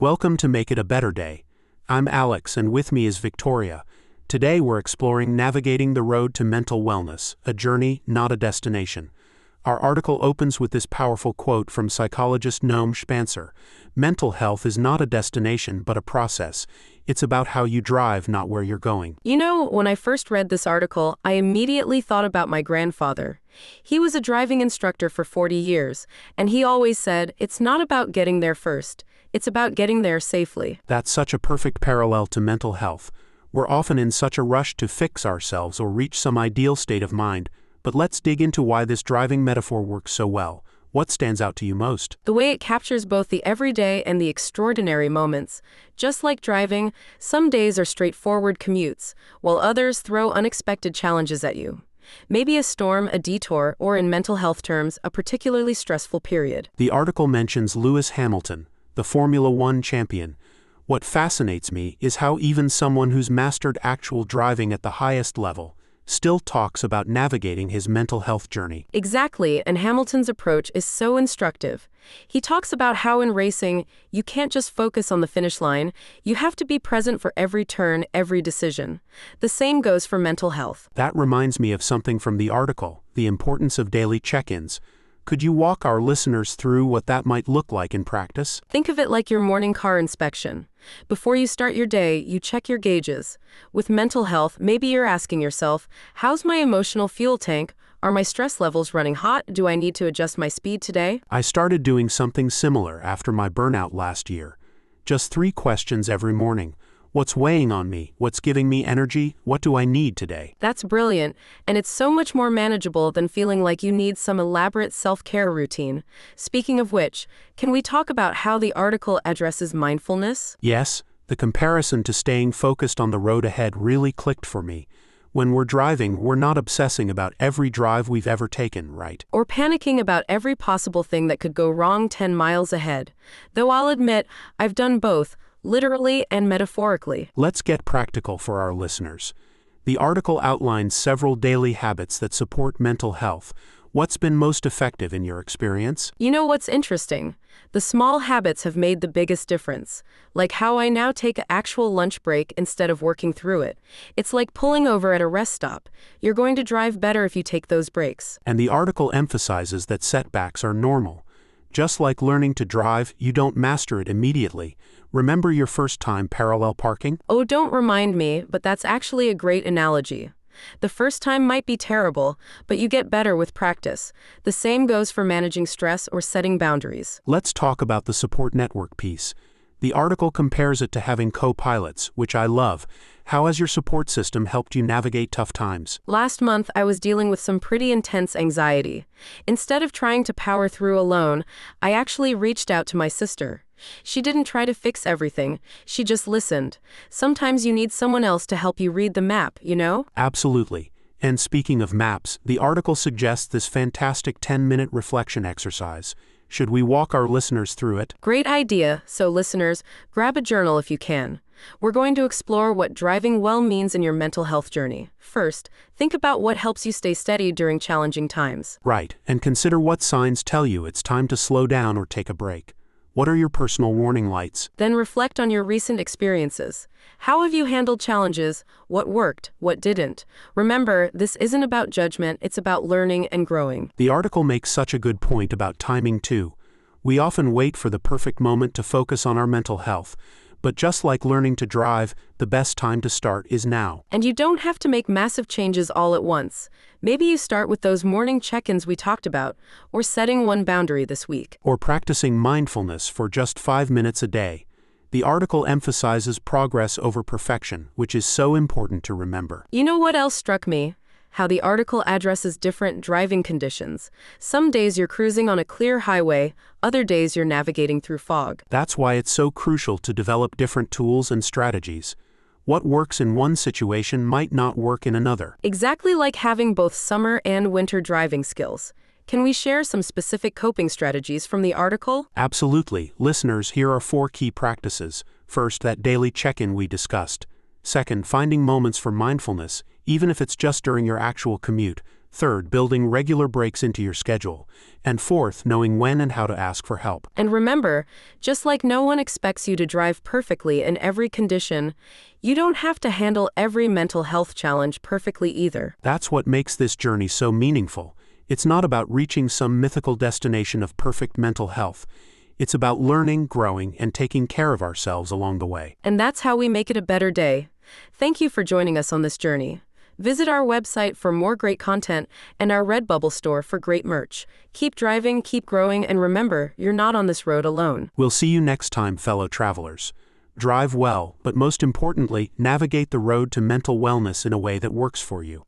Welcome to Make It a Better Day. I'm Alex, and with me is Victoria. Today we're exploring navigating the road to mental wellness, a journey, not a destination. Our article opens with this powerful quote from psychologist Noam Spencer. Mental health is not a destination but a process. It's about how you drive, not where you're going. You know, when I first read this article, I immediately thought about my grandfather. He was a driving instructor for 40 years, and he always said, it's not about getting there first. It's about getting there safely. That's such a perfect parallel to mental health. We're often in such a rush to fix ourselves or reach some ideal state of mind, but let's dig into why this driving metaphor works so well. What stands out to you most? The way it captures both the everyday and the extraordinary moments. Just like driving, some days are straightforward commutes, while others throw unexpected challenges at you. Maybe a storm, a detour, or in mental health terms, a particularly stressful period. The article mentions Lewis Hamilton, the Formula One champion. What fascinates me is how even someone who's mastered actual driving at the highest level still talks about navigating his mental health journey. Exactly, and Hamilton's approach is so instructive. He talks about how in racing, you can't just focus on the finish line, you have to be present for every turn, every decision. The same goes for mental health. That reminds me of something from the article, the importance of daily check-ins. Could you walk our listeners through what that might look like in practice? Think of it like your morning car inspection. Before you start your day, you check your gauges. With mental health, maybe you're asking yourself, how's my emotional fuel tank? Are my stress levels running hot? Do I need to adjust my speed today? I started doing something similar after my burnout last year. Just 3 questions every morning. What's weighing on me? What's giving me energy? What do I need today? That's brilliant, and it's so much more manageable than feeling like you need some elaborate self-care routine. Speaking of which, can we talk about how the article addresses mindfulness? Yes, the comparison to staying focused on the road ahead really clicked for me. When we're driving, we're not obsessing about every drive we've ever taken, right? Or panicking about every possible thing that could go wrong 10 miles ahead. Though I'll admit, I've done both, literally and metaphorically. Let's get practical for our listeners. The article outlines several daily habits that support mental health. What's been most effective in your experience? You know what's interesting? The small habits have made the biggest difference. Like how I now take an actual lunch break instead of working through it. It's like pulling over at a rest stop. You're going to drive better if you take those breaks. And the article emphasizes that setbacks are normal. Just like learning to drive, you don't master it immediately. Remember your first time parallel parking? Oh, don't remind me, but that's actually a great analogy. The first time might be terrible, but you get better with practice. The same goes for managing stress or setting boundaries. Let's talk about the support network piece. The article compares it to having co-pilots, which I love. How has your support system helped you navigate tough times? Last month, I was dealing with some pretty intense anxiety. Instead of trying to power through alone, I actually reached out to my sister. She didn't try to fix everything, she just listened. Sometimes you need someone else to help you read the map, you know? Absolutely. And speaking of maps, the article suggests this fantastic 10-minute reflection exercise. Should we walk our listeners through it? Great idea. So listeners, grab a journal if you can. We're going to explore what driving well means in your mental health journey. First, think about what helps you stay steady during challenging times. Right, and consider what signs tell you it's time to slow down or take a break. What are your personal warning lights? Then reflect on your recent experiences. How have you handled challenges? What worked? What didn't? Remember, this isn't about judgment, it's about learning and growing. The article makes such a good point about timing too. We often wait for the perfect moment to focus on our mental health. But just like learning to drive, the best time to start is now. And you don't have to make massive changes all at once. Maybe you start with those morning check-ins we talked about, or setting one boundary this week. Or practicing mindfulness for just 5 minutes a day. The article emphasizes progress over perfection, which is so important to remember. You know what else struck me? How the article addresses different driving conditions. Some days you're cruising on a clear highway, other days you're navigating through fog. That's why it's so crucial to develop different tools and strategies. What works in one situation might not work in another. Exactly like having both summer and winter driving skills. Can we share some specific coping strategies from the article? Absolutely. Listeners, here are 4 key practices. First, that daily check-in we discussed. Second, finding moments for mindfulness, even if it's just during your actual commute. Third, building regular breaks into your schedule. And fourth, knowing when and how to ask for help. And remember, just like no one expects you to drive perfectly in every condition, you don't have to handle every mental health challenge perfectly either. That's what makes this journey so meaningful. It's not about reaching some mythical destination of perfect mental health. It's about learning, growing, and taking care of ourselves along the way. And that's how we make it a better day. Thank you for joining us on this journey. Visit our website for more great content and our Redbubble store for great merch. Keep driving, keep growing, and remember, you're not on this road alone. We'll see you next time, fellow travelers. Drive well, but most importantly, navigate the road to mental wellness in a way that works for you.